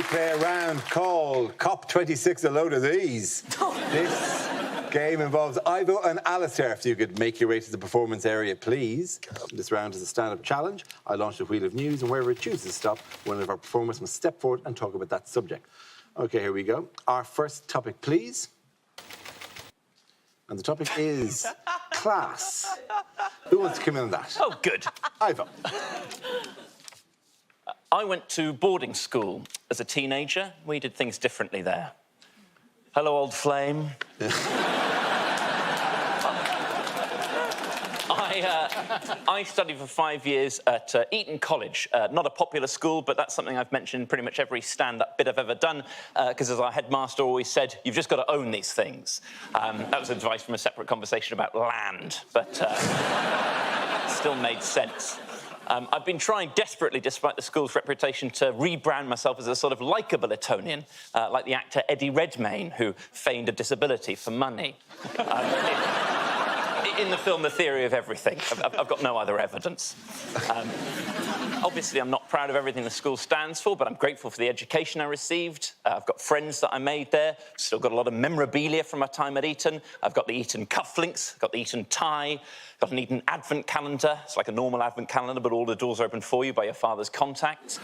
play a round called COP26 a load of these. This game involves Ivo and Alistair. If you could make your way to the performance area, please. This round is a stand-up challenge. I launch the wheel of news, and wherever it chooses to stop, one of our performers must step forward and talk about that subject. OK, here we go. Our first topic, please. And the topic is class. Who wants to come in on that? Oh, good. Ivo. I went to boarding school as a teenager. We did things differently there. Hello, old flame. I studied for 5 years at Eton College. Not a popular school, but that's something I've mentioned in pretty much every stand-up bit I've ever done, because as our headmaster always said, you've just got to own these things. That was advice from a separate conversation about land, but still made sense. I've been trying desperately, despite the school's reputation, to rebrand myself as a sort of likeable Etonian, like the actor Eddie Redmayne, who feigned a disability for money. In the film The Theory of Everything. I've got no other evidence. Obviously, I'm not proud of everything the school stands for, but I'm grateful for the education I received. I've got friends that I made there. Still got a lot of memorabilia from my time at Eton. I've got the Eton cufflinks, got the Eton tie, got an Eton advent calendar. It's like a normal advent calendar, but all the doors are open for you by your father's contacts.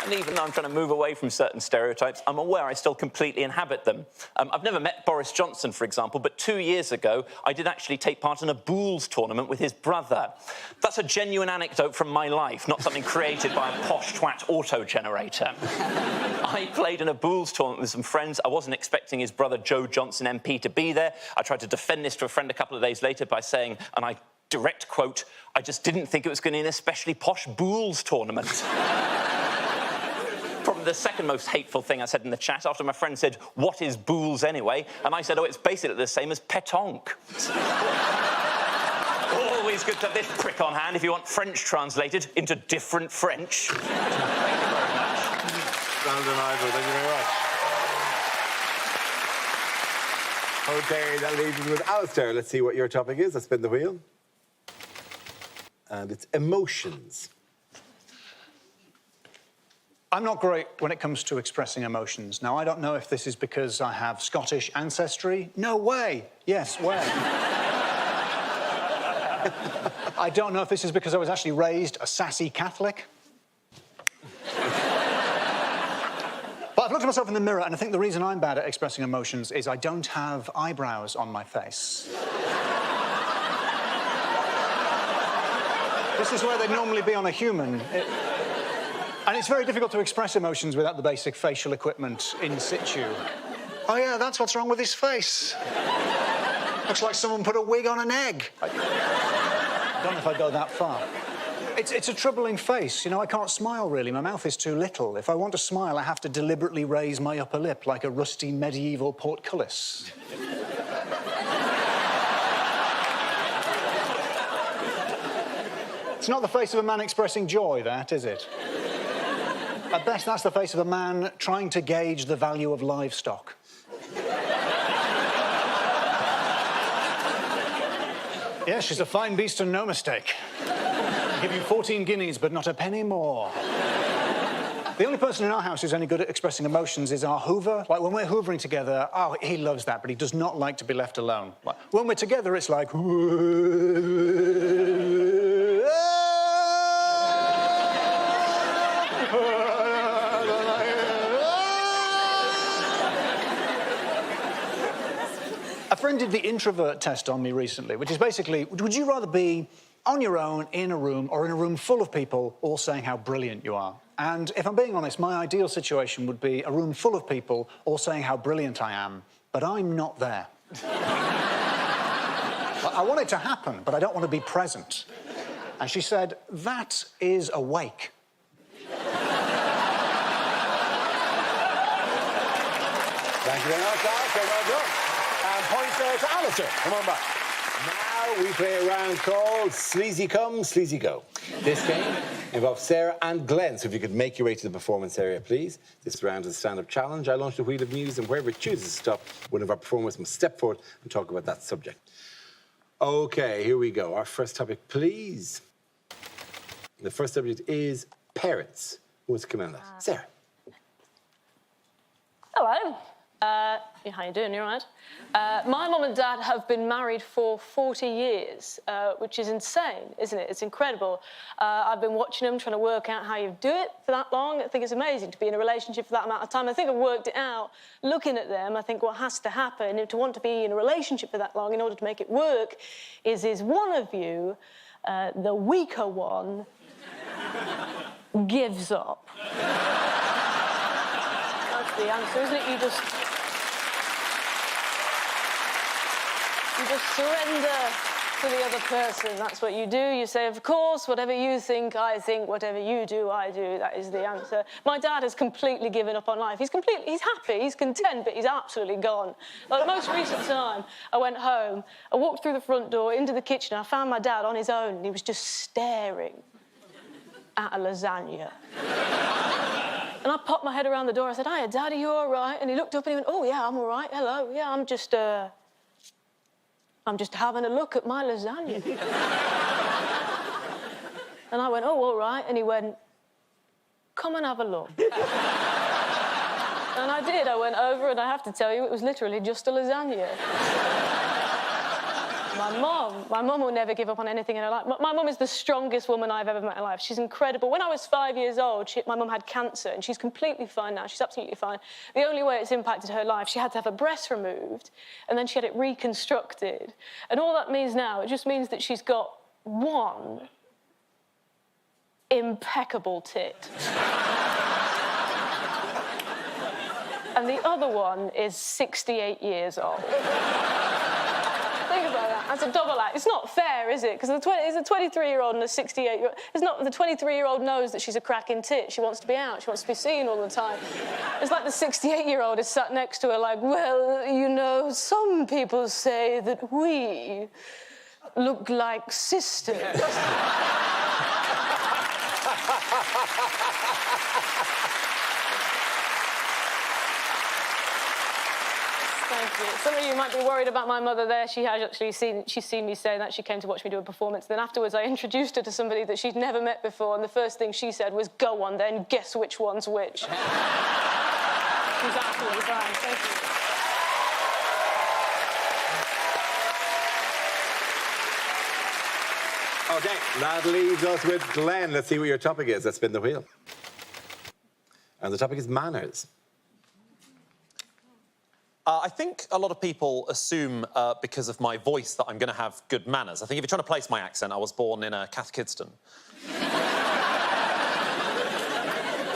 And even though I'm trying to move away from certain stereotypes, I'm aware I still completely inhabit them. I've never met Boris Johnson, for example, but 2 years ago, I did actually take part in a bowls tournament with his brother. That's a genuine anecdote from my life, not something created by a posh twat auto-generator. I played in a bowls tournament with some friends. I wasn't expecting his brother, Joe Johnson MP, to be there. I tried to defend this to a friend a couple of days later by saying, and I direct quote, I just didn't think it was going to be an especially posh bowls tournament. Probably the second most hateful thing I said in the chat after my friend said, what is bools anyway? And I said, oh, it's basically the same as pétanque. Always good to have this prick on hand if you want French translated into different French. Thank you very much. Well done, Ivo. Thank you very much. OK, that leaves us with Alistair. Let's see what your topic is. Let's spin the wheel. And it's emotions. I'm not great when it comes to expressing emotions. Now, I don't know if this is because I have Scottish ancestry. No way. Yes, way. I don't know if this is because I was actually raised a sassy Catholic. But I've looked at myself in the mirror, and I think the reason I'm bad at expressing emotions is I don't have eyebrows on my face. This is where they'd normally be on a human. And it's very difficult to express emotions without the basic facial equipment in situ. Oh, yeah, that's what's wrong with his face. Looks like someone put a wig on an egg. I don't know if I'd go that far. It's a troubling face. You know, I can't smile, really. My mouth is too little. If I want to smile, I have to deliberately raise my upper lip like a rusty medieval portcullis. It's not the face of a man expressing joy, that, is it? At best, that's the face of a man trying to gauge the value of livestock. Yes, she's a fine beast and no mistake. I'll give you 14 guineas, but not a penny more. The only person in our house who's any good at expressing emotions is our hoover. Like, when we're hoovering together, oh, he loves that, but he does not like to be left alone. When we're together, it's like... A friend did the introvert test on me recently, which is basically, would you rather be on your own in a room or in a room full of people all saying how brilliant you are? And if I'm being honest, my ideal situation would be a room full of people all saying how brilliant I am, but I'm not there. I want it to happen, but I don't want to be present. And she said, that is a wake. Thank you very much, Alistair. Well done. And points there to Alistair. Come on back. Now we play a round called Sleazy Come, Sleazy Go. This game involves Sarah and Glenn, so if you could make your way to the performance area, please. This round is a stand-up challenge. I launch the wheel of news, and wherever it chooses to stop, one of our performers must step forward and talk about that subject. OK, here we go. Our first topic, please. The first subject is parents. Who wants to come in on that? Sarah. Hello. How you doing? You all right? My mum and dad have been married for 40 years, which is insane, isn't it? It's incredible. I've been watching them, trying to work out how you do it for that long. I think it's amazing to be in a relationship for that amount of time. I think I've worked it out. Looking at them, I think what has to happen to want to be in a relationship for that long in order to make it work is one of you, the weaker one, gives up. That's the answer, isn't it? You just surrender to the other person. That's what you do. You say, of course, whatever you think, I think. Whatever you do, I do. That is the answer. My dad has completely given up on life. He's happy, he's content, but he's absolutely gone. Like the most recent time, I went home, I walked through the front door into the kitchen, I found my dad on his own, and he was just staring at a lasagna. And I popped my head around the door. I said, hiya, Dad, are you all right? And he looked up and he went, oh, yeah, I'm all right. Hello. Yeah, I'm just having a look at my lasagna. And I went, oh, all right. And he went, come and have a look. And I did. I went over, and I have to tell you, it was literally just a lasagna. My mum will never give up on anything in her life. My mum is the strongest woman I've ever met in life. She's incredible. When I was 5 years old, my mum had cancer, and she's completely fine now. She's absolutely fine. The only way it's impacted her life, she had to have her breast removed, and then she had it reconstructed. And all that means now, it just means that she's got one impeccable tit. And the other one is 68 years old. Think about that. That's a double act. It's not fair, is it? Because it's a 23-year-old and a 68-year-old. It's not. The 23-year-old knows that she's a cracking tit. She wants to be out. She wants to be seen all the time. It's like the 68-year-old is sat next to her like, well, you know, some people say that we look like sisters. Thank you. Some of you might be worried about my mother there. She has actually she's seen me say that. She came to watch me do a performance. Then afterwards, I introduced her to somebody that she'd never met before, and the first thing she said was, go on then, guess which one's which. She's absolutely fine. Thank you. OK, that leaves us with Glenn. Let's see what your topic is. Let's spin the wheel. And the topic is manners. I think a lot of people assume, because of my voice, that I'm going to have good manners. I think if you're trying to place my accent, I was born in Cathkidston.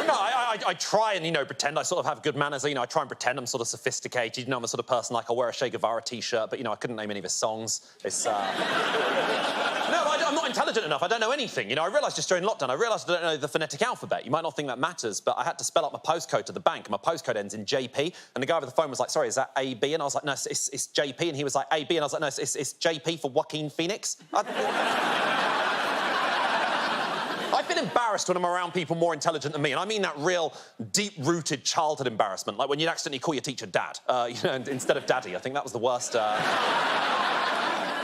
No, I try and, pretend I sort of have good manners. I try and pretend I'm sort of sophisticated. I'm a sort of person like I wear a Che Guevara T-shirt, but, I couldn't name any of his songs. It's, No, I'm not intelligent enough. I don't know anything. I realised just during lockdown, I realised I don't know the phonetic alphabet. You might not think that matters, but I had to spell out my postcode to the bank, and my postcode ends in JP, and the guy over the phone was like, sorry, is that AB? And I was like, no, it's JP, and he was like, AB, and I was like, no, it's JP for Joaquin Phoenix. I feel embarrassed when I'm around people more intelligent than me, and I mean that real deep-rooted childhood embarrassment, like when you'd accidentally call your teacher Dad, instead of Daddy. I think that was the worst.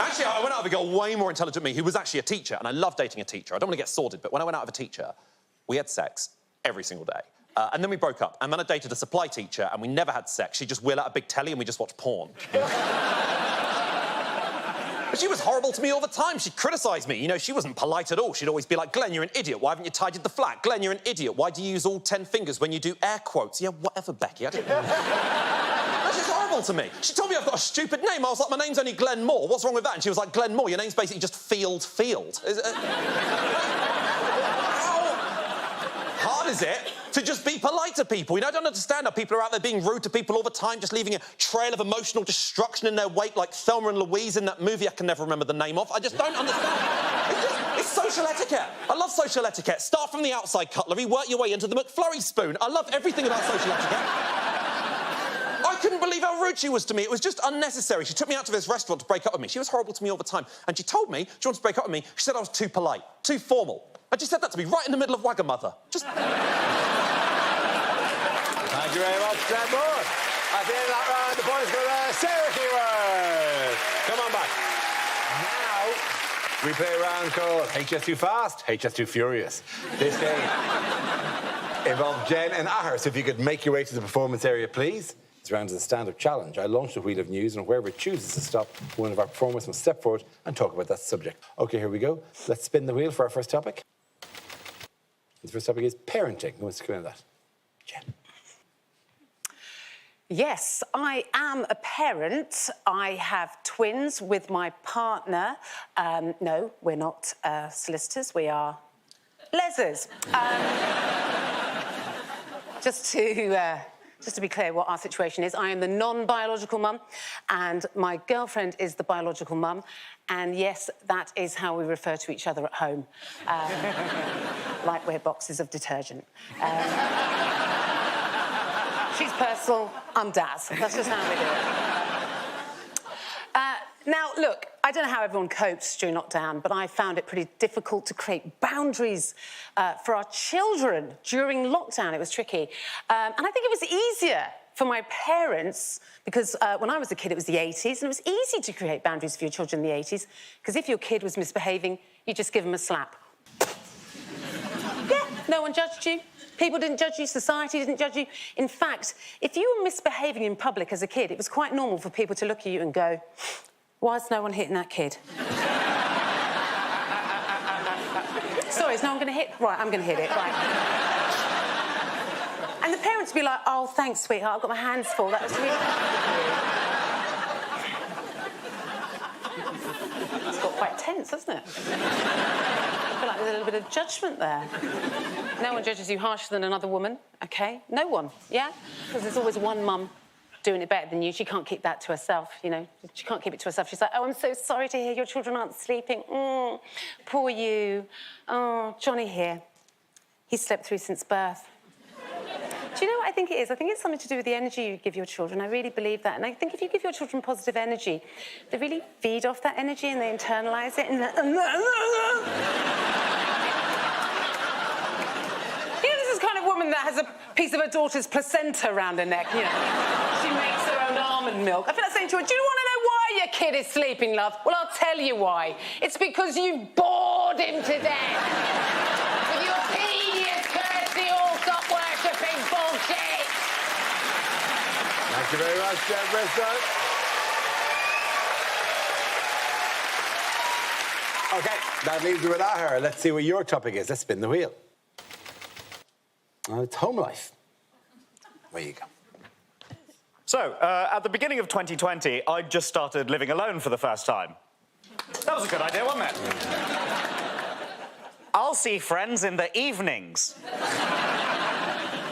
Actually, I went out with a girl way more intelligent than me who was actually a teacher, and I love dating a teacher. I don't want to get sordid, but when I went out with a teacher, we had sex every single day. And then we broke up, and then I dated a supply teacher, and we never had sex. She'd just wheel out a big telly, and we just watched porn. But she was horrible to me all the time. She'd criticise me. She wasn't polite at all. She'd always be like, Glenn, you're an idiot. Why haven't you tidied the flat? Glenn, you're an idiot. Why do you use all 10 fingers when you do air quotes? Yeah, whatever, Becky. I didn't know. She's horrible to me. She told me I've got a stupid name. I was like, my name's only Glenn Moore. What's wrong with that? And she was like, Glenn Moore, your name's basically just Field. How hard is it to just be polite to people? I don't understand how people are out there being rude to people all the time, just leaving a trail of emotional destruction in their wake like Thelma and Louise in that movie I can never remember the name of. I just don't understand. It's social etiquette. I love social etiquette. Start from the outside cutlery, work your way into the McFlurry spoon. I love everything about social etiquette. I couldn't believe how rude she was to me. It was just unnecessary. She took me out to this restaurant to break up with me. She was horrible to me all the time. And she told me she wanted to break up with me. She said I was too polite, too formal. And she said that to me right in the middle of Wagamother. Just... Thank you very much, Glenn Moore. At the end of that round, the points go to Sarah Keyword. Come on back. Now, we play a round called HS Too Fast, HS Too Furious. This game involves Jen and Ahar, so if you could make your way to the performance area, please. This round is a stand-up challenge. I launch the wheel of news, and wherever it chooses to stop, one of our performers must step forward and talk about that subject. OK, here we go. Let's spin the wheel for our first topic. The first topic is parenting. Who wants to come in that? Jen. Yes, I am a parent. I have twins with my partner. No, we're not solicitors. We are lesers. Just to be clear what our situation is, I am the non-biological mum and my girlfriend is the biological mum. And yes, that is how we refer to each other at home. Like we're boxes of detergent. She's personal, I'm Daz. That's just how we do it. Now, look, I don't know how everyone copes during lockdown, but I found it pretty difficult to create boundaries for our children during lockdown. It was tricky. And I think it was easier for my parents because when I was a kid, it was the 80s, and it was easy to create boundaries for your children in the 80s because if your kid was misbehaving, you just give them a slap. Yeah, no one judged you. People didn't judge you, society didn't judge you. In fact, if you were misbehaving in public as a kid, it was quite normal for people to look at you and go, why is no one hitting that kid? Sorry, is no one going to hit? Right, I'm going to hit it, right. And the parents would be like, oh, thanks, sweetheart, I've got my hands full. That was really It's got quite tense, hasn't it? I feel like there's a little bit of judgment there. No one judges you harsher than another woman, OK? No one, yeah? Because there's always one mum doing it better than you. She can't keep that to herself, you know. She can't keep it to herself. She's like, oh, I'm so sorry to hear your children aren't sleeping. Poor you. Oh, Johnny here. He's slept through since birth. Do you know what I think it is? I think it's something to do with the energy you give your children. I really believe that. And I think if you give your children positive energy, they really feed off that energy and they internalise it. And you know, this is the kind of woman that has a piece of her daughter's placenta around her neck, you know. She makes her own almond milk. I feel like saying to her, do you want to know why your kid is sleeping, love? Well, I'll tell you why. It's because you've bored him to death. With your tedious courtesy, all stop worshipping bullshit. Thank you very much, Jen Bristow. OK, that leaves you with Ahar. Let's see what your topic is. Let's spin the wheel. It's home life. Where you go. So, at the beginning of 2020, I just started living alone for the first time. That was a good idea, wasn't it? I'll see friends in the evenings.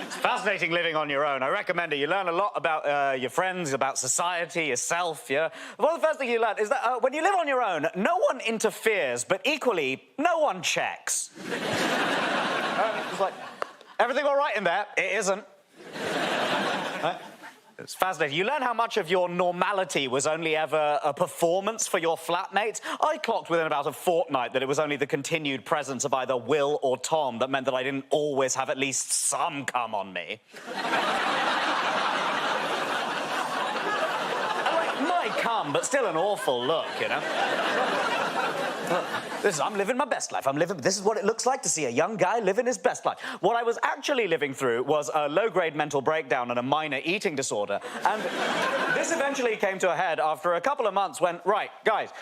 It's fascinating living on your own. I recommend it. You learn a lot about your friends, about society, yourself, yeah? Well, the first thing you learn is that when you live on your own, no one interferes, but equally, no one checks. It's like, everything all right in there? It isn't. It's fascinating. You learn how much of your normality was only ever a performance for your flatmates. I clocked within about a fortnight that it was only the continued presence of either Will or Tom that meant that I didn't always have at least some cum on me. My cum, but still an awful look, you know? I'm living my best life. This is what it looks like to see a young guy living his best life. What I was actually living through was a low-grade mental breakdown and a minor eating disorder. And this eventually came to a head after a couple of months when, right, guys,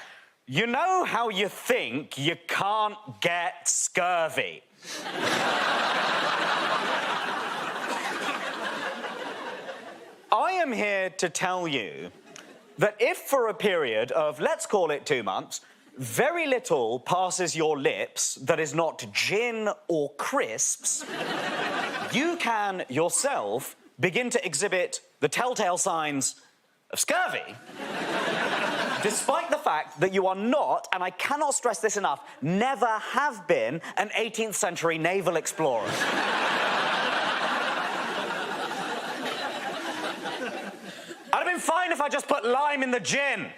you know how you think you can't get scurvy? I am here to tell you that if for a period of, let's call it 2 months, very little passes your lips that is not gin or crisps, you can yourself begin to exhibit the telltale signs of scurvy. Despite the fact that you are not, and I cannot stress this enough, never have been an 18th century naval explorer. I'd have been fine if I just put lime in the gin.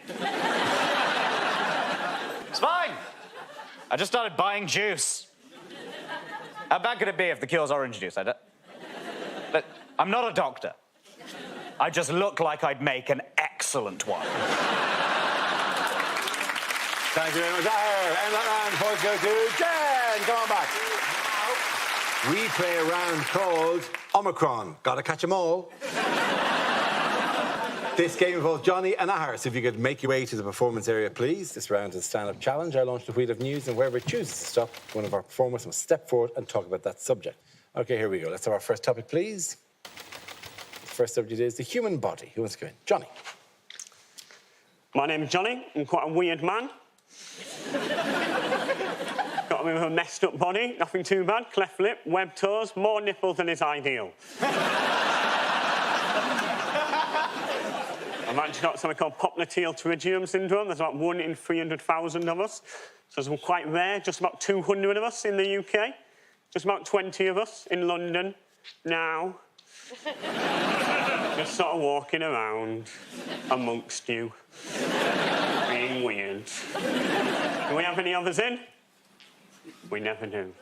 It's fine. I just started buying juice. How bad could it be if the cure's orange juice? But I'm not a doctor. I just look like I'd make an excellent one. Thank you very much, Ahir. And that round, points go to Jen. Come on back. Now, we play a round called Omicron. Gotta catch 'em all. This game involves Johnny and Ahir, so if you could make your way to the performance area, please. This round is a stand-up challenge. I launch the wheel of news, and wherever it chooses to stop, one of our performers must step forward and talk about that subject. OK, here we go. Let's have our first topic, please. The first subject is the human body. Who wants to go in? Johnny. My name's Johnny. I'm quite a weird man. Got a bit of a messed up body, nothing too bad. Cleft lip, webbed toes, more nipples than is ideal. I've actually got something called popliteal pterygium syndrome. There's about 1 in 300,000 of us. So it's quite rare, just about 200 of us in the UK. Just about 20 of us in London now. Just sort of walking around amongst you, being weird. Do we have any others in? We never do.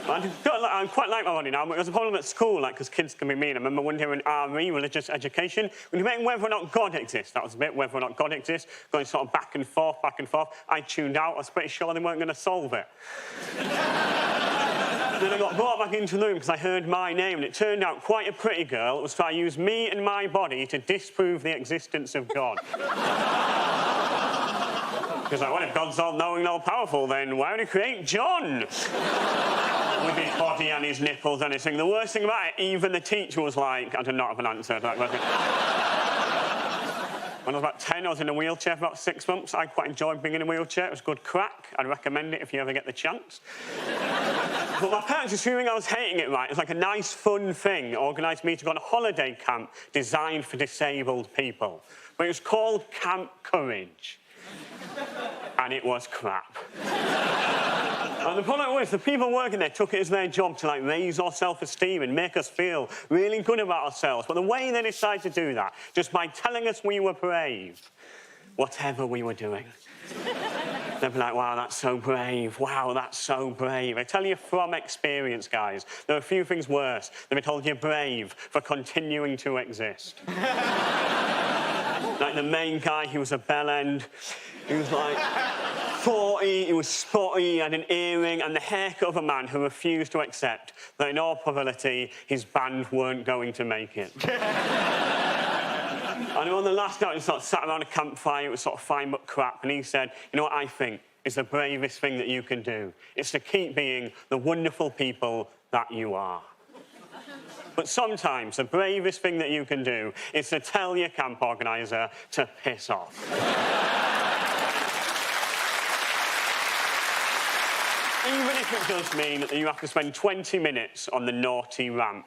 I quite like my body now, but there's a problem at school, like, because kids can be mean. I remember one day in RE, religious education, we were debating whether or not God exists. That was a bit, whether or not God exists, going sort of back and forth. I tuned out. I was pretty sure they weren't going to solve it. Then I got brought back into the room because I heard my name, and it turned out quite a pretty girl was trying to use me and my body to disprove the existence of God. Because, like, well, if God's all-knowing and all-powerful, then why would he create John? With his body and his nipples and everything. The worst thing about it, even the teacher was like, I do not have an answer to that question. When I was about 10, I was in a wheelchair for about 6 months. I quite enjoyed being in a wheelchair. It was good crack. I'd recommend it if you ever get the chance. But my parents, assuming I was hating it, right, it was like a nice, fun thing, organised me to go on a holiday camp designed for disabled people. But it was called Camp Courage. And it was crap. And the problem was, the people working there took it as their job to, like, raise our self-esteem and make us feel really good about ourselves. But the way they decided to do that, just by telling us we were brave, whatever we were doing. They'd be like, wow, that's so brave. Wow, that's so brave. I tell you from experience, guys, there are a few things worse than being told you're brave for continuing to exist. Like the main guy, he was a bellend. He was like 40, he was spotty, he had an earring, and the haircut of a man who refused to accept that in all probability his band weren't going to make it. And on the last night, we sort of sat around a campfire, it was sort of fine but crap, and he said, you know what I think is the bravest thing that you can do? It's to keep being the wonderful people that you are. But sometimes the bravest thing that you can do is to tell your camp organiser to piss off. Even if it does mean that you have to spend 20 minutes on the naughty ramp.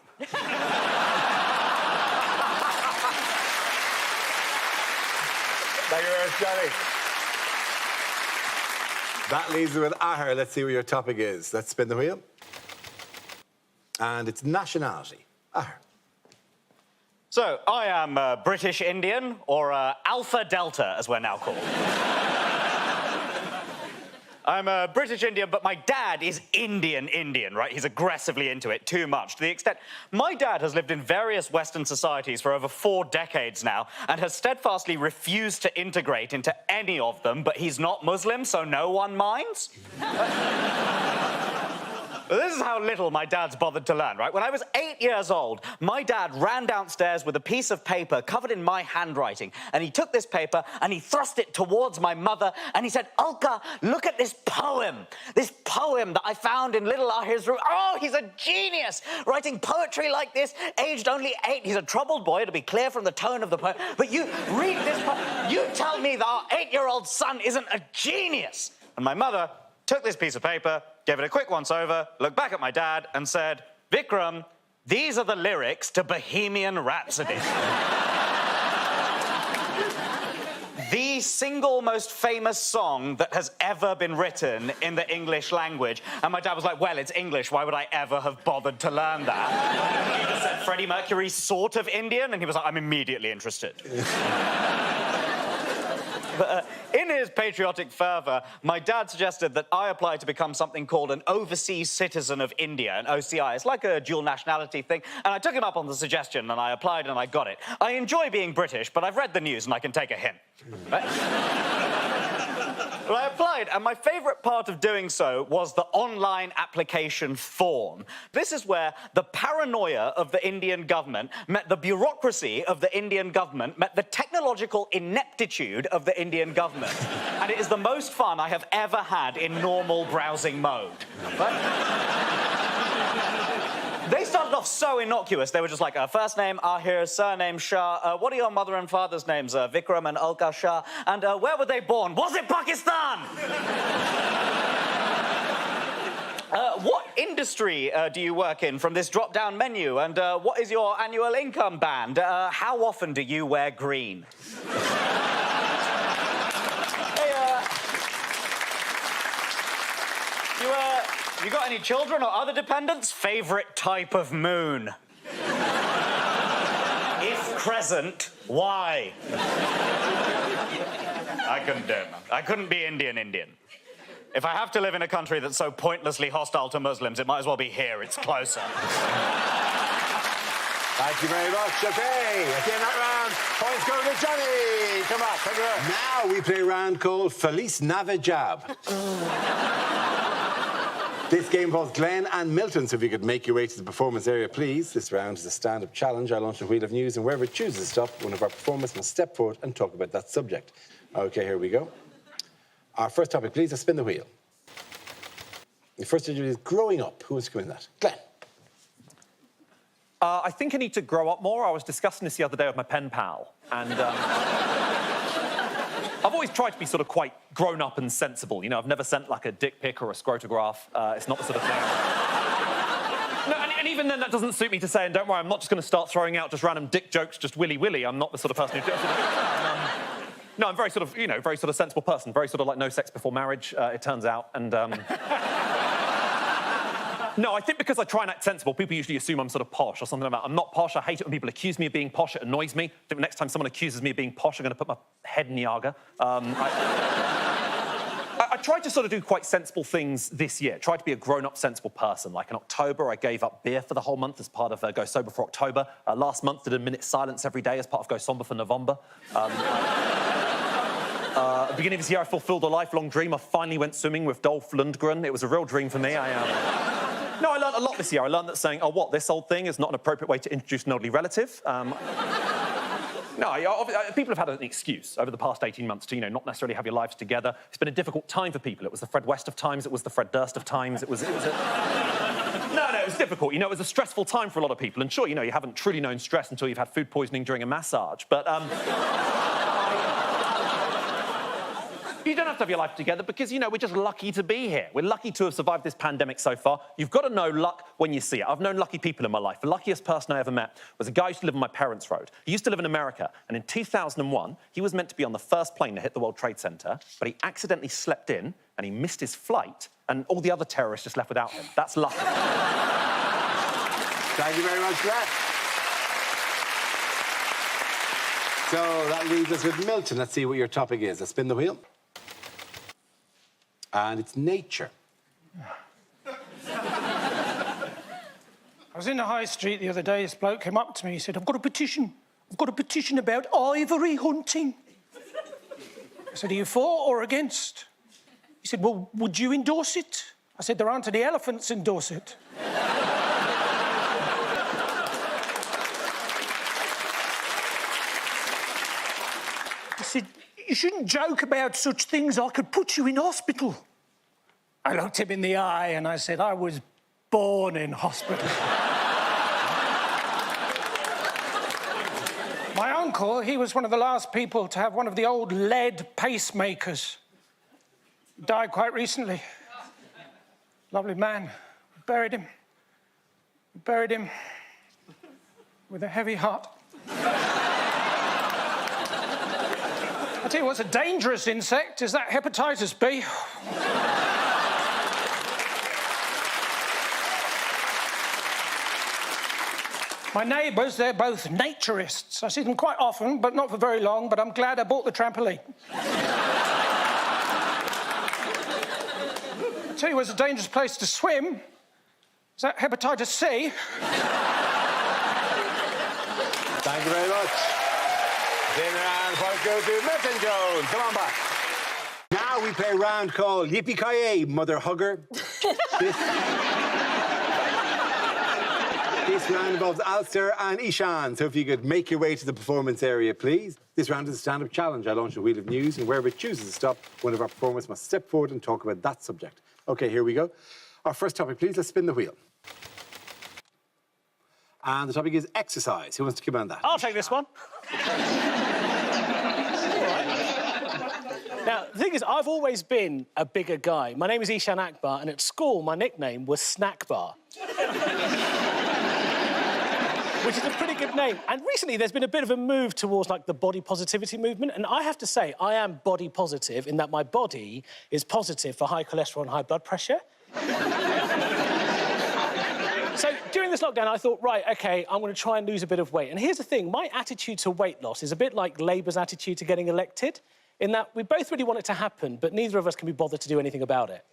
Thank you very much, Johnny. That leaves us with Ahir. Let's see what your topic is. Let's spin the wheel. And it's nationality. Ahir. So, I am British Indian, or Alpha Delta, as we're now called. I'm a British Indian, but my dad is Indian, right? He's aggressively into it, too much, to the extent... My dad has lived in various Western societies for over 4 decades now and has steadfastly refused to integrate into any of them, but he's not Muslim, so no one minds. This is how little my dad's bothered to learn, right? When I was 8 years old, my dad ran downstairs with a piece of paper covered in my handwriting, and he took this paper and he thrust it towards my mother, and he said, Ulka, look at this poem that I found in little Ahir's room. Oh, he's a genius, writing poetry like this, aged only 8. He's a troubled boy, to be clear from the tone of the poem, but you read this poem, you tell me that our 8-year-old son isn't a genius. And my mother took this piece of paper, gave it a quick once-over, looked back at my dad and said, Vikram, these are the lyrics to Bohemian Rhapsody. The single most famous song that has ever been written in the English language. And my dad was like, well, it's English, why would I ever have bothered to learn that? He just said, Freddie Mercury's sort of Indian, and he was like, I'm immediately interested. But, in his patriotic fervour, my dad suggested that I apply to become something called an overseas citizen of India, an OCI. It's like a dual nationality thing, and I took him up on the suggestion, and I applied and I got it. I enjoy being British, but I've read the news and I can take a hint. Right? Well, I applied, and my favourite part of doing so was the online application form. This is where the paranoia of the Indian government met the bureaucracy of the Indian government, met the technological ineptitude of the Indian government. And it is the most fun I have ever had in normal browsing mode. They started off so innocuous. They were just like, first name Ahir, surname Shah. What are your mother and father's names? Vikram and Alka Shah. And where were they born? Was it Pakistan? What industry do you work in from this drop-down menu? And what is your annual income band? How often do you wear green? You got any children or other dependents? Favourite type of moon? If crescent, why? I couldn't do it, man. I couldn't be Indian. If I have to live in a country that's so pointlessly hostile to Muslims, it might as well be here. It's closer. Thank you very much. OK, at the end of that round, points go to Johnny. Come on, thank you. Now we play a round called Felice Navajab. This game involves Glenn and Milton, so if you could make your way to the performance area, please. This round is a stand-up challenge. I launch a wheel of news, and wherever it chooses to stop, one of our performers must step forward and talk about that subject. OK, here we go. Our first topic, please, is spin the wheel. The first interview is growing up. Who wants to come in that? Glenn. I think I need to grow up more. I was discussing this the other day with my pen pal, and I've always tried to be sort of quite grown up and sensible. You know, I've never sent like a dick pic or a scrotograph. It's not the sort of thing. No, and even then, that doesn't suit me to say. And don't worry, I'm not just going to start throwing out just random dick jokes, just willy-willy. I'm not the sort of person who does it. No, I'm very sort of, you know, very sort of sensible person. Very sort of like no sex before marriage, it turns out, and. No, I think because I try and act sensible, people usually assume I'm sort of posh or something like that. I'm not posh. I hate it when people accuse me of being posh. It annoys me. I think the next time someone accuses me of being posh, I'm going to put my head in the Aga. I tried to sort of do quite sensible things this year. Tried to be a grown-up, sensible person. Like in October, I gave up beer for the whole month as part of Go Sober for October. Last month, did a minute silence every day as part of Go Somber for November. At the beginning of this year, I fulfilled a lifelong dream. I finally went swimming with Dolph Lundgren. It was a real dream for me. No, I learned a lot this year. I learned that saying, oh, what, this old thing is not an appropriate way to introduce an elderly relative. No, people have had an excuse over the past 18 months to, you know, not necessarily have your lives together. It's been a difficult time for people. It was the Fred West of times. It was the Fred Durst of times. It was No, it was difficult. You know, it was a stressful time for a lot of people. And sure, you know, you haven't truly known stress until you've had food poisoning during a massage. But, you don't have to have your life together because, you know, we're just lucky to be here. We're lucky to have survived this pandemic so far. You've got to know luck when you see it. I've known lucky people in my life. The luckiest person I ever met was a guy who used to live on my parents' road. He used to live in America, and in 2001, he was meant to be on the first plane to hit the World Trade Center, but he accidentally slept in, and he missed his flight, and all the other terrorists just left without him. That's lucky. Thank you very much for that. So that leaves us with Milton. Let's see what your topic is. Let's spin the wheel. And it's nature. I was in the high street the other day. This bloke came up to me. He said, I've got a petition. I've got a petition about ivory hunting. I said, are you for or against? He said, well, would you endorse it? I said, there aren't any elephants in Dorset. He said, you shouldn't joke about such things. I could put you in hospital. I looked him in the eye and I said, I was born in hospital. My uncle, he was one of the last people to have one of the old lead pacemakers. He died quite recently. Lovely man. We buried him. We buried him with a heavy heart. I tell you what's a dangerous insect is that hepatitis B. My neighbours, they're both naturists. I see them quite often, but not for very long, but I'm glad I bought the trampoline. I tell you where's a dangerous place to swim. Is that hepatitis C? Thank you very much. Dinner and points go to Milton Jones. Come on back. Now we play a round called Yippee-Ki-Yay, Mother Hugger. This round involves Alistair and Ishan, so if you could make your way to the performance area, please. This round is a stand-up challenge. I launch a wheel of news, and wherever it chooses to stop, one of our performers must step forward and talk about that subject. OK, here we go. Our first topic, please. Let's spin the wheel. And the topic is exercise. Who wants to come on that? I'll take this one. Now, the thing is, I've always been a bigger guy. My name is Ishan Akbar, and at school, my nickname was Snack Bar. Which is a pretty good name. And recently, there's been a bit of a move towards, like, the body positivity movement. And I have to say, I am body positive in that my body is positive for high cholesterol and high blood pressure. So during this lockdown, I thought, right, OK, I'm going to try and lose a bit of weight. And here's the thing. My attitude to weight loss is a bit like Labour's attitude to getting elected, in that we both really want it to happen, but neither of us can be bothered to do anything about it.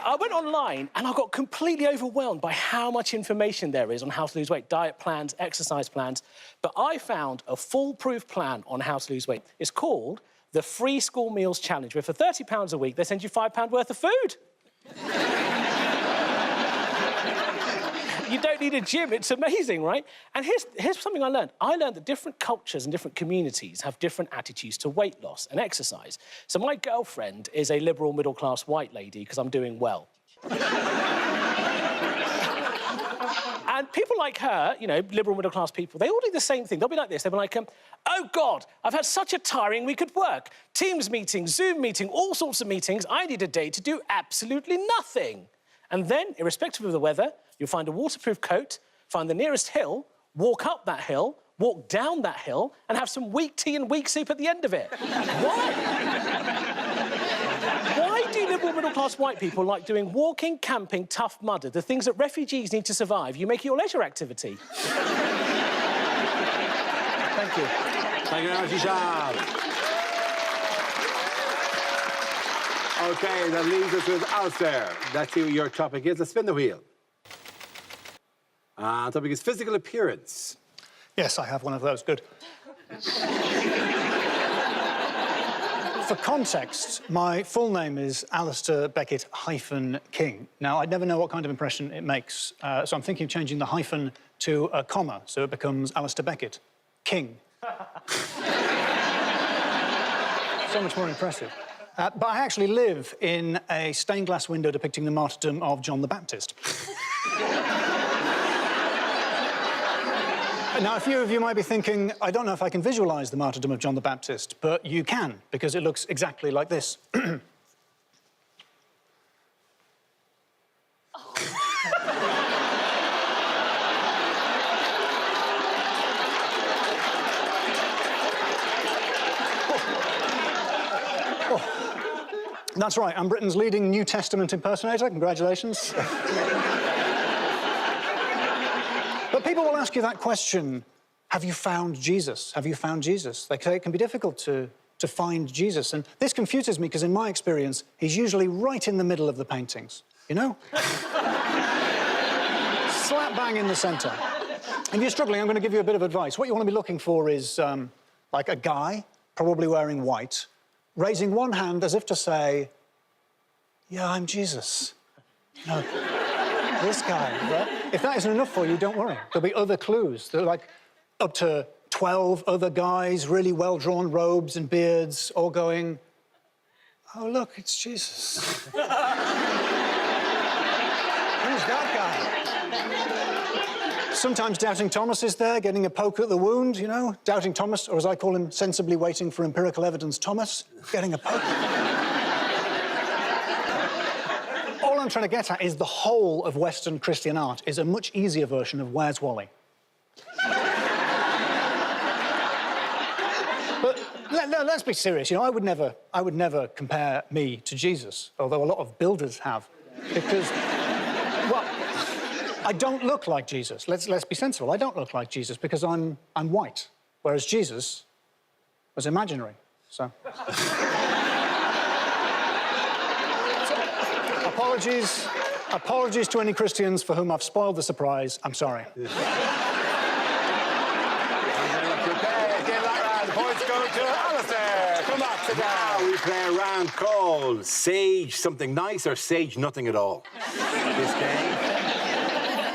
I went online and I got completely overwhelmed by how much information there is on how to lose weight, diet plans, exercise plans. But I found a foolproof plan on how to lose weight. It's called the Free School Meals Challenge, where for £30 a week, they send you £5 worth of food. You don't need a gym. It's amazing, right? And here's something I learned. I learned that different cultures and different communities have different attitudes to weight loss and exercise. So my girlfriend is a liberal middle-class white lady because I'm doing well. And people like her, you know, liberal middle-class people, they all do the same thing. They'll be like this. They'll be like, oh, God, I've had such a tiring week at work. Teams meeting, Zoom meeting, all sorts of meetings. I need a day to do absolutely nothing. And then, irrespective of the weather, you'll find a waterproof coat, find the nearest hill, walk up that hill, walk down that hill, and have some weak tea and weak soup at the end of it. Why? Why do liberal middle-class white people like doing walking, camping, tough mudder, the things that refugees need to survive? You make it your leisure activity. Thank you. Thank you very much, Ishan. OK, that leaves us with Alistair. Let's see what your topic is. Let's spin the wheel. The topic is physical appearance. Yes, I have one of those. Good. For context, my full name is Alistair Beckett-King. Now, I'd never know what kind of impression it makes, so I'm thinking of changing the hyphen to a comma, so it becomes Alistair Beckett, King. So much more impressive. But I actually live in a stained glass window depicting the martyrdom of John the Baptist. Now, a few of you might be thinking, I don't know if I can visualise the martyrdom of John the Baptist, but you can, because it looks exactly like this. That's right, I'm Britain's leading New Testament impersonator. Congratulations. But people will ask you that question, have you found Jesus? Have you found Jesus? They say it can be difficult to find Jesus. And this confuses me because, in my experience, he's usually right in the middle of the paintings, you know? Slap bang in the centre. If you're struggling, I'm going to give you a bit of advice. What you want to be looking for is, like, a guy, probably wearing white, raising one hand as if to say, yeah, I'm Jesus. No, this guy, right? If that isn't enough for you, don't worry. There'll be other clues. There are, like, up to 12 other guys, really well-drawn robes and beards, all going, oh, look, it's Jesus. Who's that guy? Sometimes Doubting Thomas is there, getting a poke at the wound, you know? Doubting Thomas, or as I call him, sensibly waiting for empirical evidence Thomas, getting a poke. All I'm trying to get at is the whole of Western Christian art is a much easier version of Where's Wally? But let's be serious, you know, I would never compare me to Jesus, although a lot of builders have, because I don't look like Jesus. Let's be sensible. I don't look like Jesus because I'm white, whereas Jesus was imaginary. So apologies to any Christians for whom I've spoiled the surprise. I'm sorry. Points go to Alistair. Come on, sit down. Now we play a round called Sage Something Nice or Sage Nothing at All. This game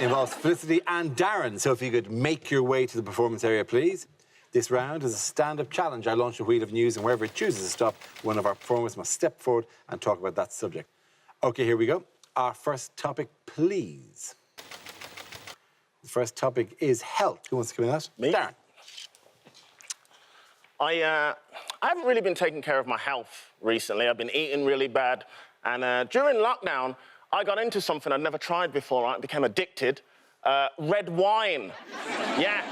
involves Felicity and Darren, so if you could make your way to the performance area, please. This round is a stand-up challenge. I launch a wheel of news, and wherever it chooses to stop, one of our performers must step forward and talk about that subject. OK, here we go. Our first topic, please. The first topic is health. Who wants to come in that? Me? Darren. I haven't really been taking care of my health recently. I've been eating really bad. And during lockdown, I got into something I'd never tried before. I became addicted. Red wine. Yeah.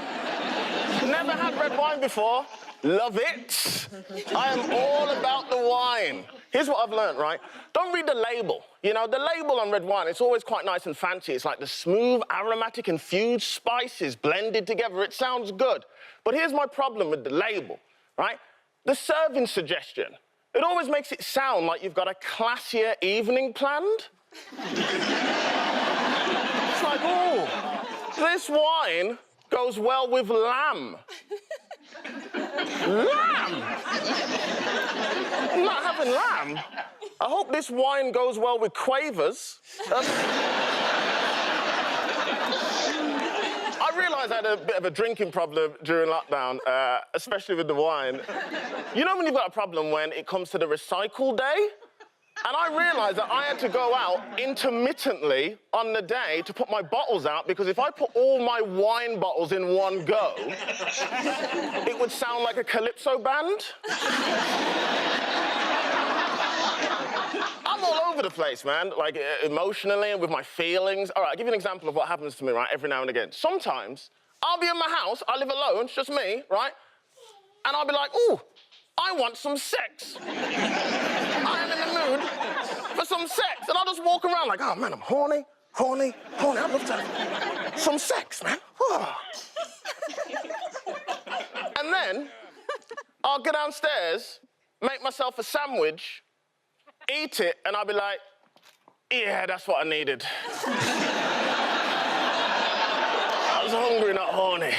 Never had red wine before. Love it. I am all about the wine. Here's what I've learned, right? Don't read the label. You know, the label on red wine, it's always quite nice and fancy. It's like the smooth, aromatic, infused spices blended together. It sounds good. But here's my problem with the label, right? The serving suggestion. It always makes it sound like you've got a classier evening planned. It's like, oh, this wine goes well with lamb. Lamb? I'm not having lamb. I hope this wine goes well with quavers. I realised I had a bit of a drinking problem during lockdown, especially with the wine. You know when you've got a problem when it comes to the recycle day? And I realised that I had to go out intermittently on the day to put my bottles out, because if I put all my wine bottles in one go, it would sound like a calypso band. I'm all over the place, man, like emotionally and with my feelings. All right, I'll give you an example of what happens to me, right, every now and again. Sometimes I'll be in my house, I live alone, it's just me, right? And I'll be like, ooh, I want some sex. I am in the mood for some sex. And I'll just walk around like, oh, man, I'm horny. I'd love to have some sex, man. And then I'll go downstairs, make myself a sandwich, eat it, and I'll be like, yeah, that's what I needed. I was hungry, not horny.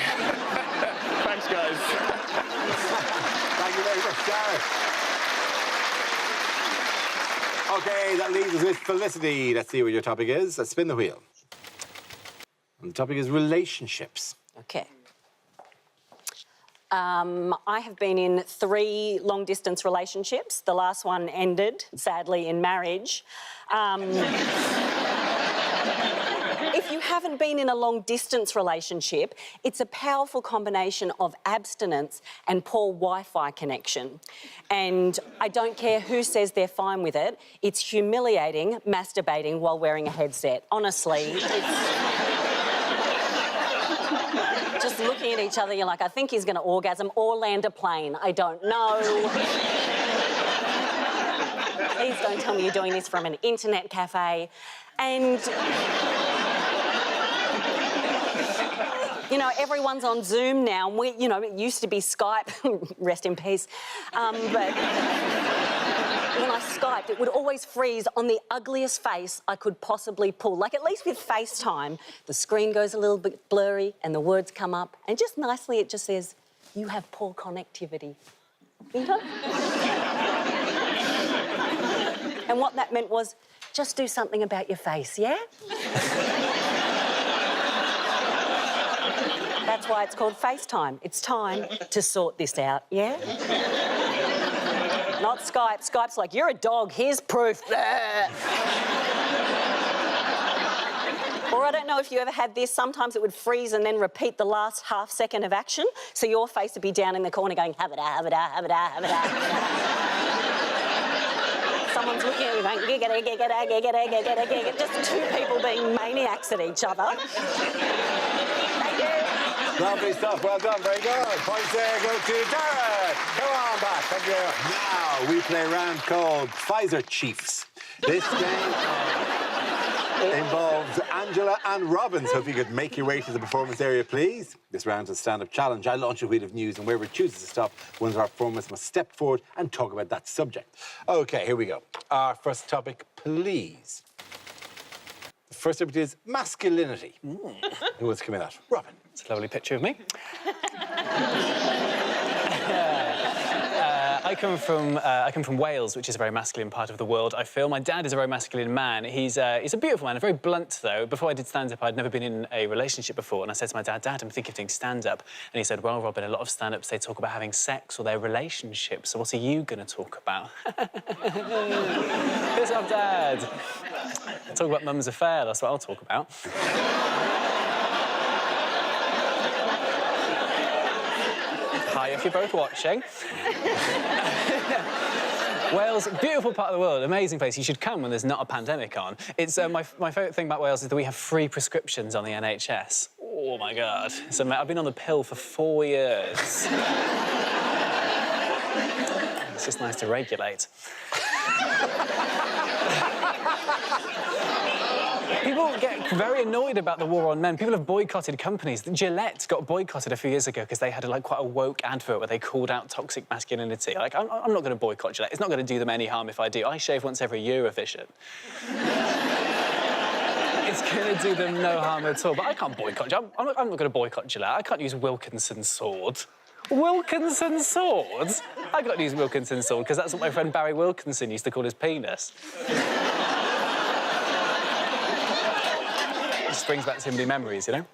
Thanks, guys. Thank you very much, Darren. OK, that leaves us with Felicity. Let's see what your topic is. Let's spin the wheel. And the topic is relationships. OK. I have been in 3 long-distance relationships. The last one ended, sadly, in marriage. If you haven't been in a long-distance relationship, it's a powerful combination of abstinence and poor Wi-Fi connection. And I don't care who says they're fine with it, it's humiliating masturbating while wearing a headset. Honestly, it's... Just looking at each other, you're like, I think he's going to orgasm or land a plane. I don't know. Please don't tell me you're doing this from an internet cafe. And... You know, everyone's on Zoom now. You know, it used to be Skype, rest in peace. But when I Skyped, it would always freeze on the ugliest face I could possibly pull. Like, at least with FaceTime, the screen goes a little bit blurry and the words come up, and just nicely it just says, you have poor connectivity. You know? And what that meant was, just do something about your face, yeah? That's why it's called FaceTime. It's time to sort this out, yeah? Not Skype. Skype's like, you're a dog, here's proof. Or I don't know if you ever had this, sometimes it would freeze and then repeat the last half second of action, so your face would be down in the corner going, have-a-da, have-a-da, have-a-da, have-a-da, have-a-da. Someone's looking at you going, giggity, giggity, giggity, giggity, giggity. Just 2 people being maniacs at each other. Thank you. Lovely stuff. Well done. Very good. Points there go to Darren. Come on back. Thank you. Now we play a round called Pfizer Chiefs. This game... involves Angela and Robin. So if you could make your way to the performance area, please. This round is a stand-up challenge. I launch a wheel of news, and wherever it chooses to stop, one of our performers must step forward and talk about that subject. OK, here we go. Our first topic, please. The first subject is masculinity. Who wants to come in that? Robin. It's a lovely picture of me. I come from Wales, which is a very masculine part of the world, I feel. My dad is a very masculine man. He's a beautiful man, very blunt, though. Before I did stand-up, I'd never been in a relationship before, and I said to my dad, Dad, I'm thinking of doing stand-up. And he said, well, Robin, a lot of stand-ups, they talk about having sex or their relationships, so what are you going to talk about? Piss off, Dad. Talk about mum's affair, that's what I'll talk about. Hi, if you're both watching. Wales, beautiful part of the world, amazing place. You should come when there's not a pandemic on. It's my favourite thing about Wales is that we have free prescriptions on the NHS. Oh my God! So I've been on the pill for 4 years. It's just nice to regulate. People get very annoyed about the war on men. People have boycotted companies. Gillette got boycotted a few years ago because they had quite a woke advert where they called out toxic masculinity. Like, I'm not going to boycott Gillette. It's not going to do them any harm if I do. I shave once every Eurovision. It's going to do them no harm at all. But I can't boycott Gillette. I'm not going to boycott Gillette. I can't use Wilkinson's sword. Wilkinson's sword? I can't use Wilkinson's sword because that's what my friend Barry Wilkinson used to call his penis. Just brings back so many memories, you know?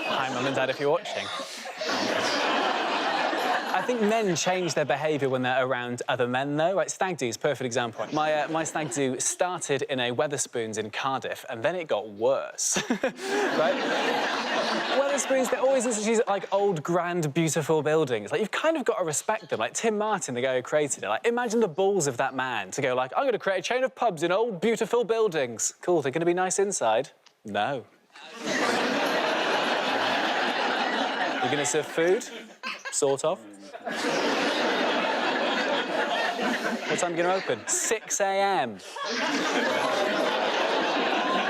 Hi, Mum and Dad, if you're watching. I think men change their behaviour when they're around other men, though. Like, stag do is a perfect example. My stag do started in a Wetherspoons in Cardiff, and then it got worse. Right? Wetherspoons, they're always in these, like, old, grand, beautiful buildings. Like, you've kind of got to respect them. Like, Tim Martin, the guy who created it, like, imagine the balls of that man to go, like, I'm going to create a chain of pubs in old, beautiful buildings. Cool, they're going to be nice inside? No. You're going to serve food? Sort of. What time are you going to open? 6 a.m.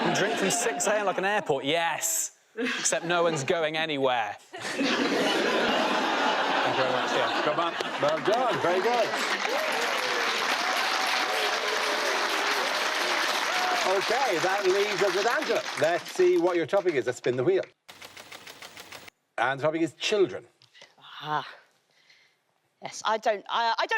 You drink from 6 a.m. like an airport? Yes. Except no one's going anywhere. Thank you very much, yeah. Come on. Well done. Very good. OK, that leaves us with Angela. Let's see what your topic is. Let's spin the wheel. And the topic is children. Yes, I don't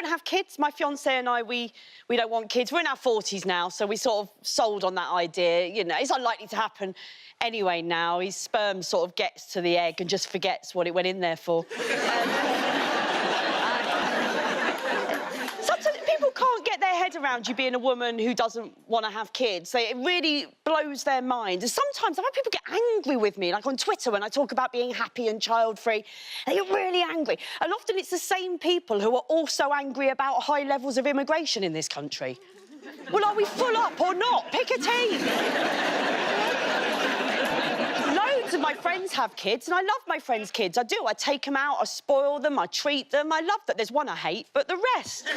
have kids. My fiancé and I, we don't want kids. We're in our 40s now, so we sort of sold on that idea. You know, it's unlikely to happen anyway now. His sperm sort of gets to the egg and just forgets what it went in there for. Sometimes people can't get their head around you being a woman who doesn't want to have kids. It really blows their mind. And sometimes I've had people get angry with me, like on Twitter when I talk about being happy and child-free. They get really angry. And often it's the same people who are also angry about high levels of immigration in this country. Well, are we full up or not? Pick a team. Loads of my friends have kids, and I love my friends' kids. I do. I take them out, I spoil them, I treat them. I love that. There's one I hate, but the rest...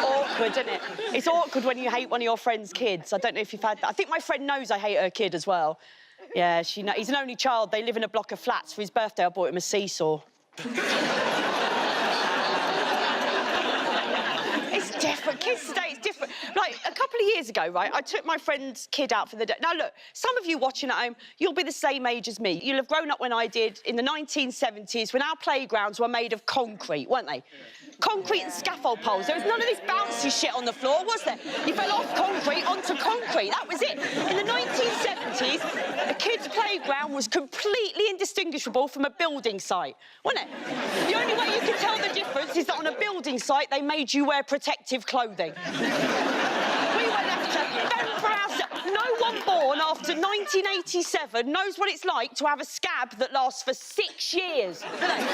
Awkward, isn't it? It's awkward when you hate one of your friend's kids. I don't know if you've had that. I think my friend knows I hate her kid as well. Yeah, she knows. He's an only child. They live in a block of flats. For his birthday, I bought him a seesaw. It's different. Kids today, it's different. Like, a couple of years ago, right, I took my friend's kid out for the day. Now, look, some of you watching at home, you'll be the same age as me. You'll have grown up when I did in the 1970s, when our playgrounds were made of concrete, weren't they? Concrete and scaffold poles. There was none of this bouncy shit on the floor, was there? You fell off concrete onto concrete. That was it. In the 1970s, a kid's playground was completely indistinguishable from a building site, wasn't it? The only way you could tell the difference is that on a building site, they made you wear protective clothing. We were left to fend for ourselves. No one born after 1987 knows what it's like to have a scab that lasts for 6 years, do they?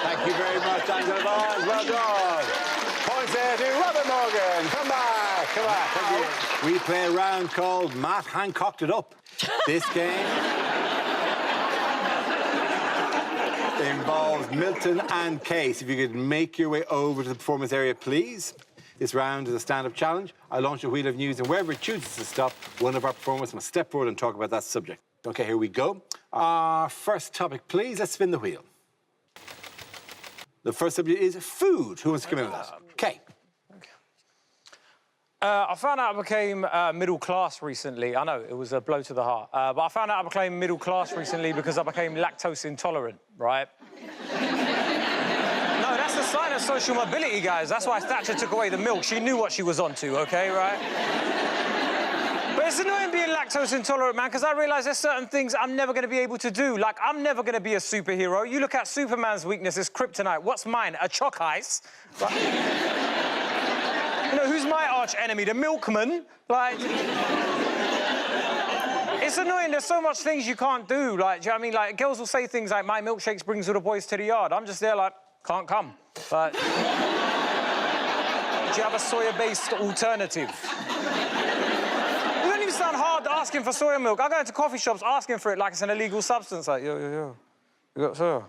Thank you very much, Angela Barnes. Well done. Points there to Robin Morgan. Come back. Come back. Thank you. We play a round called Matt Hancocked It Up. This game... involves Milton and Case. If you could make your way over to the performance area, please. This round is a stand-up challenge. I launch a wheel of news, and wherever it chooses to stop, one of our performers must step forward and talk about that subject. OK, here we go. Our first topic, please. Let's spin the wheel. The first subject is food. Who wants to come in with that? OK. I found out I became middle class recently. I know, it was a blow to the heart. But I found out I became middle class recently because I became lactose intolerant, right? No, that's a sign of social mobility, guys. That's why Thatcher took away the milk. She knew what she was onto, OK, right? But it's annoying being lactose intolerant, man, because I realise there's certain things I'm never going to be able to do. Like, I'm never going to be a superhero. You look at Superman's weakness, it's kryptonite. What's mine? A chalk ice? Right? You know, who's my arch enemy? The milkman? Like... It's annoying, there's so much things you can't do. Like, do you know what I mean? Like, girls will say things like, my milkshakes brings all the boys to the yard. I'm just there like, can't come. Like... Do you have a soya-based alternative? You don't even sound hard asking for soya milk. I go into coffee shops asking for it like it's an illegal substance. Like, yo. You got soya?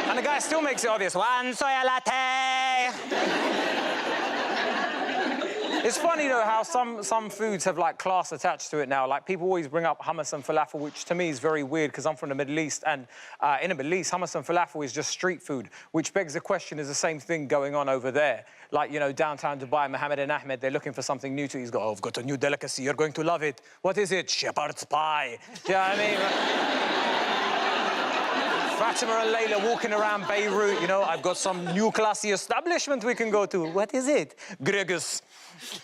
And the guy still makes it obvious. One soya latte! It's funny, though, how some foods have, like, class attached to it now. Like, people always bring up hummus and falafel, which to me is very weird because I'm from the Middle East, and in the Middle East, hummus and falafel is just street food, which begs the question, is the same thing going on over there? Like, you know, downtown Dubai, Mohammed and Ahmed, they're looking for something new to eat. He's got, oh, I've got a new delicacy, you're going to love it. What is it? Shepherd's pie. Do you know what I mean? Fatima and Layla walking around Beirut, you know, I've got some new classy establishment we can go to. What is it? Gregors.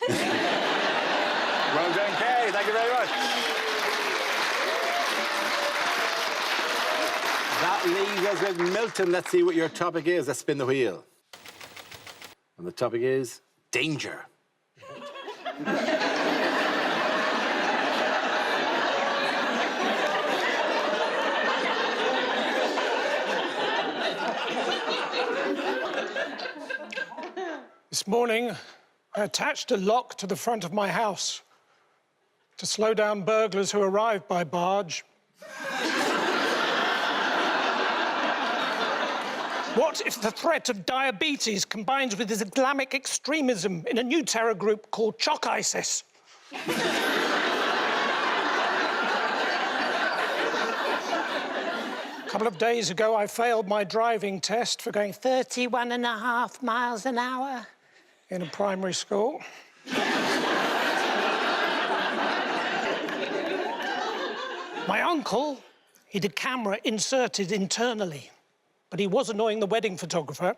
Well done, Kay. Thank you very much. That leaves us with Milton. Let's see what your topic is. Let's spin the wheel. And the topic is danger. This morning, I attached a lock to the front of my house to slow down burglars who arrived by barge. What if the threat of diabetes combines with Islamic extremism in a new terror group called Chalk ISIS? A couple of days ago, I failed my driving test for going 31.5 miles an hour in a primary school. My uncle, he had a camera inserted internally, but he was annoying the wedding photographer.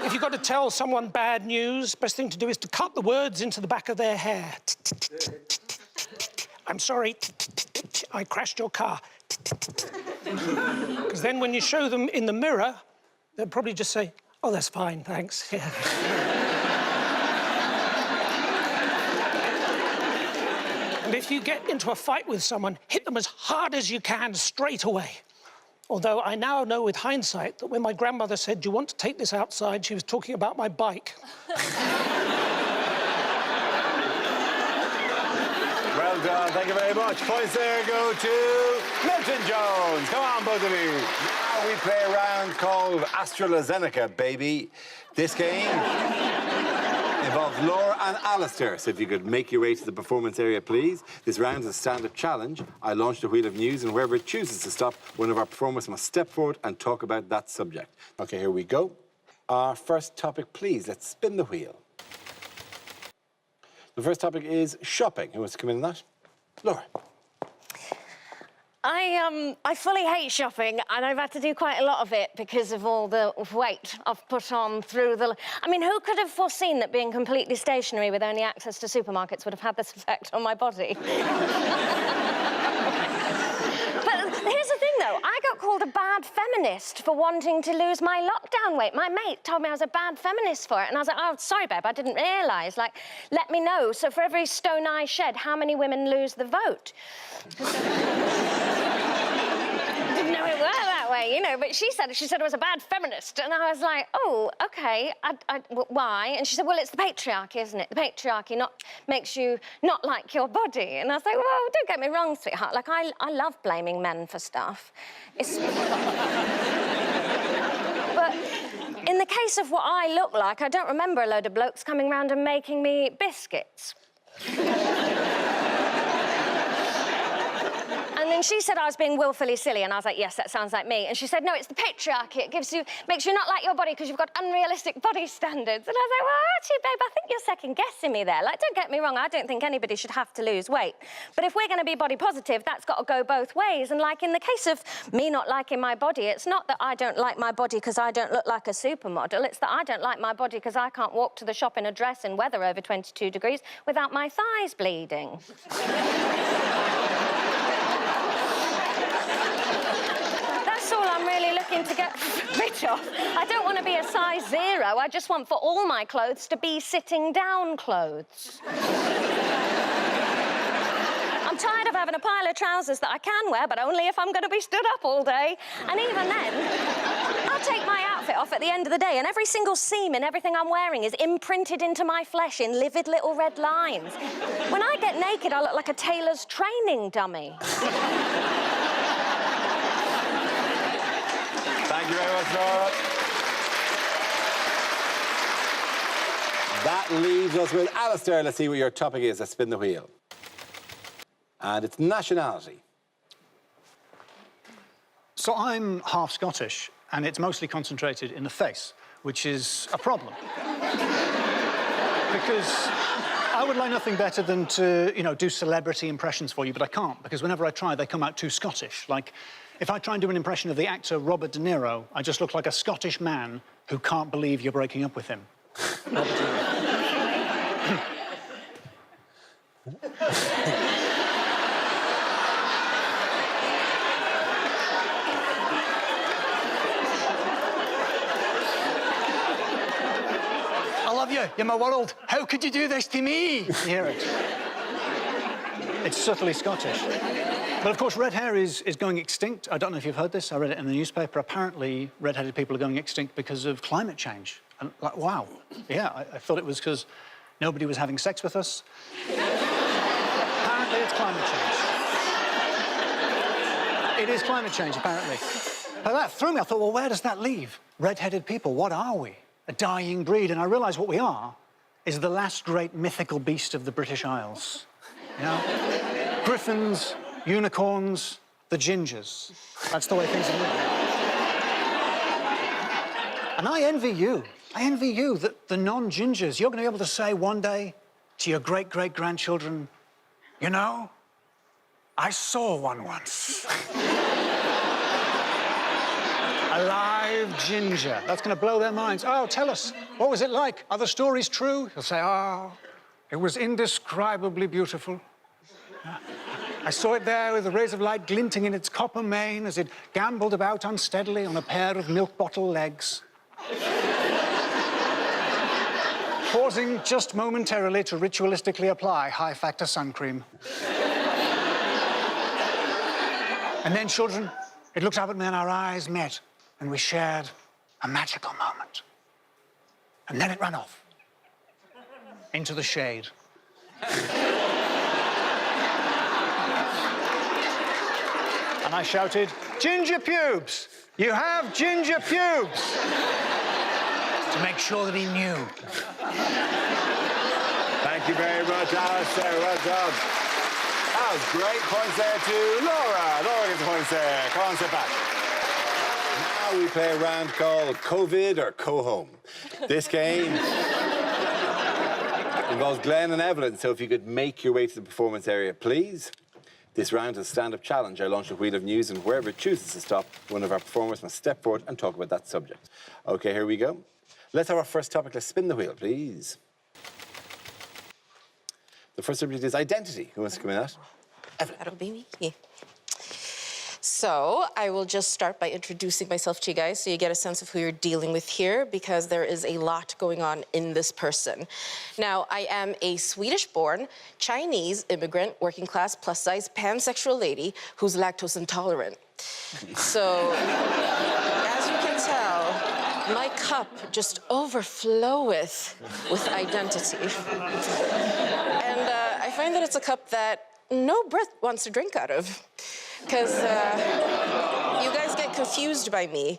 If you've got to tell someone bad news, best thing to do is to cut the words into the back of their hair. I'm sorry, I crashed your car. Because then when you show them in the mirror, they'll probably just say, oh, that's fine, thanks. Yeah. And if you get into a fight with someone, hit them as hard as you can straight away. Although I now know with hindsight that when my grandmother said, do you want to take this outside, she was talking about my bike. Well done, thank you very much. Points there go to Milton Jones. Come on, both of you. Now we play a round called AstraZeneca, baby. This game involves Laura and Alistair. So if you could make your way to the performance area, please. This round is a stand-up challenge. I launched a wheel of news, and wherever it chooses to stop, one of our performers must step forward and talk about that subject. OK, here we go. Our first topic, please. Let's spin the wheel. The first topic is shopping. Who wants to come in on that? Laura. I fully hate shopping, and I've had to do quite a lot of it because of all the weight I've put on through the... I mean, who could have foreseen that being completely stationary with only access to supermarkets would have had this effect on my body? But here's the thing, though. I got called a bad feminist for wanting to lose my lockdown weight. My mate told me I was a bad feminist for it, and I was like, oh, sorry, babe, I didn't realise. Like, let me know. So for every stone I shed, how many women lose the vote? Didn't know it worked that way, you know. But she said I was a bad feminist, and I was like, oh, OK, why? And she said, well, it's the patriarchy, isn't it? The patriarchy makes you not like your body. And I was like, well, don't get me wrong, sweetheart. Like, I love blaming men for stuff. It's... But in the case of what I look like, I don't remember a load of blokes coming round and making me biscuits. And then she said I was being willfully silly, and I was like, yes, that sounds like me. And she said, no, it's the patriarchy. It makes you not like your body because you've got unrealistic body standards. And I was like, well, actually, babe, I think you're second-guessing me there. Like, don't get me wrong, I don't think anybody should have to lose weight. But if we're going to be body positive, that's got to go both ways. And, like, in the case of me not liking my body, it's not that I don't like my body because I don't look like a supermodel. It's that I don't like my body because I can't walk to the shop in a dress in weather over 22 degrees without my thighs bleeding. That's all I'm really looking to get rid of. I don't want to be a size 0. I just want for all my clothes to be sitting down clothes. I'm tired of having a pile of trousers that I can wear, but only if I'm going to be stood up all day. And even then, I'll take my outfit off at the end of the day, and every single seam in everything I'm wearing is imprinted into my flesh in livid little red lines. When I get naked, I look like a tailor's training dummy. Thank you very much, Laura. That leaves us with Alistair. Let's see what your topic is. Let's spin the wheel. And it's nationality. So I'm half Scottish, and it's mostly concentrated in the face, which is a problem. Because I would like nothing better than to, you know, do celebrity impressions for you, but I can't, because whenever I try, they come out too Scottish. Like, if I try and do an impression of the actor Robert De Niro, I just look like a Scottish man who can't believe you're breaking up with him. Robert De Niro. I love you. You're my world. How could you do this to me? You hear it. It's subtly Scottish. But, of course, red hair is going extinct. I don't know if you've heard this. I read it in the newspaper. Apparently, red-headed people are going extinct because of climate change. And, like, wow. Yeah, I thought it was because nobody was having sex with us. Apparently, it's climate change. It is climate change, apparently. But that threw me. I thought, well, where does that leave red-headed people? What are we? A dying breed. And I realised what we are is the last great mythical beast of the British Isles. You know? Griffins, unicorns, the gingers. That's the way things are moving. And I envy you. I envy you, the non-gingers. You're going to be able to say one day to your great-great-grandchildren, you know, I saw one once. A live ginger. That's going to blow their minds. Oh, tell us, what was it like? Are the stories true? You'll say, oh, it was indescribably beautiful. I saw it there with the rays of light glinting in its copper mane as it gamboled about unsteadily on a pair of milk bottle legs. Pausing just momentarily to ritualistically apply high-factor sun cream. And then, children, it looked up at me and our eyes met, and we shared a magical moment. And then it ran off into the shade. And I shouted, ginger pubes! You have ginger pubes! To make sure that he knew. Thank you very much, Alistair. Well done. That was great. Points there to Laura. Laura gets the points there. Come on, sit back. Now we play a round called COVID or Go Home. This game involves Glenn and Evelyn, so if you could make your way to the performance area, please. This round is a stand-up challenge. I launch a wheel of news, and wherever it chooses to stop, one of our performers must step forward and talk about that subject. OK, here we go. Let's have our first topic. Let's spin the wheel, please. The first subject is identity. Who wants to come in that? That'll be me. Yeah. So So I will just start by introducing myself to you guys so you get a sense of who you're dealing with here, because there is a lot going on in this person. Now, I am a Swedish-born, Chinese immigrant, working class, plus-size, pansexual lady who's lactose intolerant. So, as you can tell, my cup just overfloweth with identity. And I find that it's a cup that no Brit wants to drink out of. Because you guys get confused by me.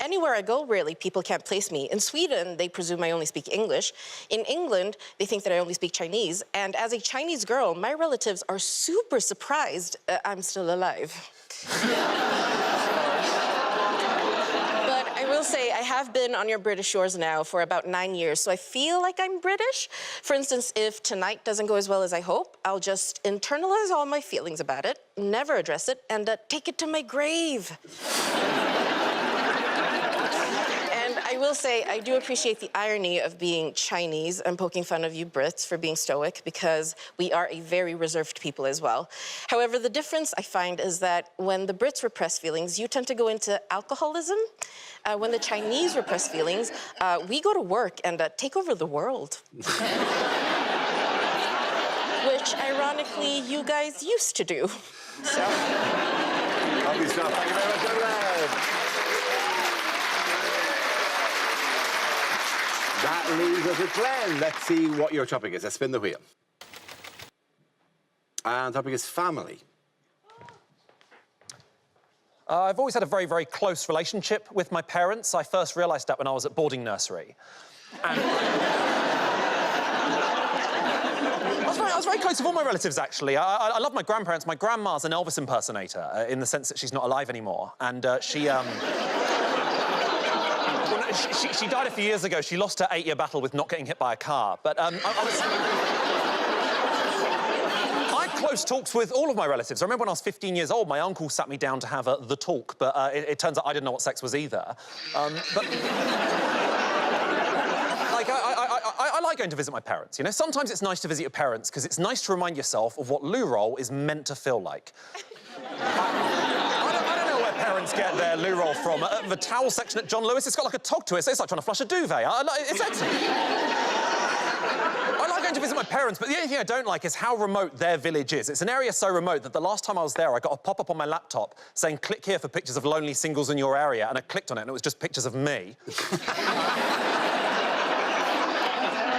Anywhere I go, really, people can't place me. In Sweden, they presume I only speak English. In England, they think that I only speak Chinese. And as a Chinese girl, my relatives are super surprised I'm still alive. But I will say, I have been on your British shores now for about 9 years, so I feel like I'm British. For instance, if tonight doesn't go as well as I hope, I'll just internalize all my feelings about it, never address it, and take it to my grave. And I will say, I do appreciate the irony of being Chinese and poking fun of you Brits for being stoic, because we are a very reserved people as well. However, the difference I find is that when the Brits repress feelings, you tend to go into alcoholism. When the Chinese repress feelings, we go to work and take over the world. Which, ironically, you guys used to do. So. Lovely stuff. Thank you very much, everyone. That leaves us with Glenn. Let's see what your topic is. Let's spin the wheel. And the topic is family. I've always had a very, very close relationship with my parents. I first realised that when I was at boarding nursery. And I was very close with all my relatives, actually. I love my grandparents. My grandma's an Elvis impersonator, in the sense that she's not alive anymore. And she died a few years ago. She lost her 8-year battle with not getting hit by a car. But I had close talks with all of my relatives. I remember when I was 15 years old, my uncle sat me down to have the talk, but it turns out I didn't know what sex was either. Like, I like going to visit my parents, you know? Sometimes it's nice to visit your parents because it's nice to remind yourself of what loo roll is meant to feel like. I don't know where parents get their loo roll from. The towel section at John Lewis, it's got like a tog to it, so it's like trying to flush a duvet. It's excellent. I like going to visit my parents, but the only thing I don't like is how remote their village is. It's an area so remote that the last time I was there, I got a pop-up on my laptop saying, click here for pictures of lonely singles in your area, and I clicked on it, and it was just pictures of me.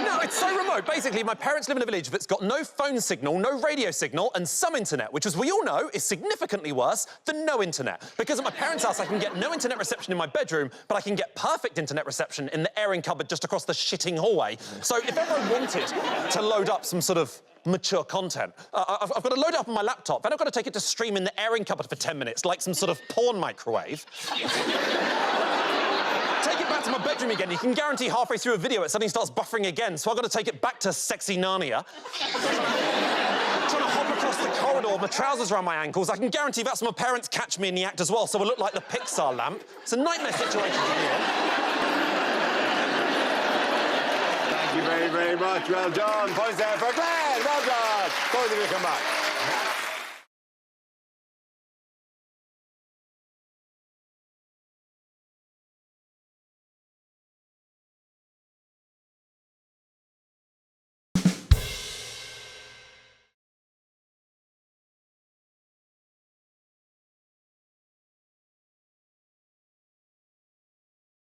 No, it's so remote. Basically, my parents live in a village that's got no phone signal, no radio signal, and some internet, which, as we all know, is significantly worse than no internet. Because at my parents' house, I can get no internet reception in my bedroom, but I can get perfect internet reception in the airing cupboard just across the shitting hallway. So if ever I wanted to load up some sort of mature content, I've got to load it up on my laptop, then I've got to take it to stream in the airing cupboard for 10 minutes, like some sort of porn microwave. Take it back to my bedroom again. You can guarantee halfway through a video it suddenly starts buffering again, so I've got to take it back to sexy Narnia. Trying to hop across the corridor with my trousers around my ankles. I can guarantee that's when my parents catch me in the act as well, so I look like the Pixar lamp. It's a nightmare situation to be in. Thank you very, very much. Well done. Points there for Glenn. Well done. Both of you come back.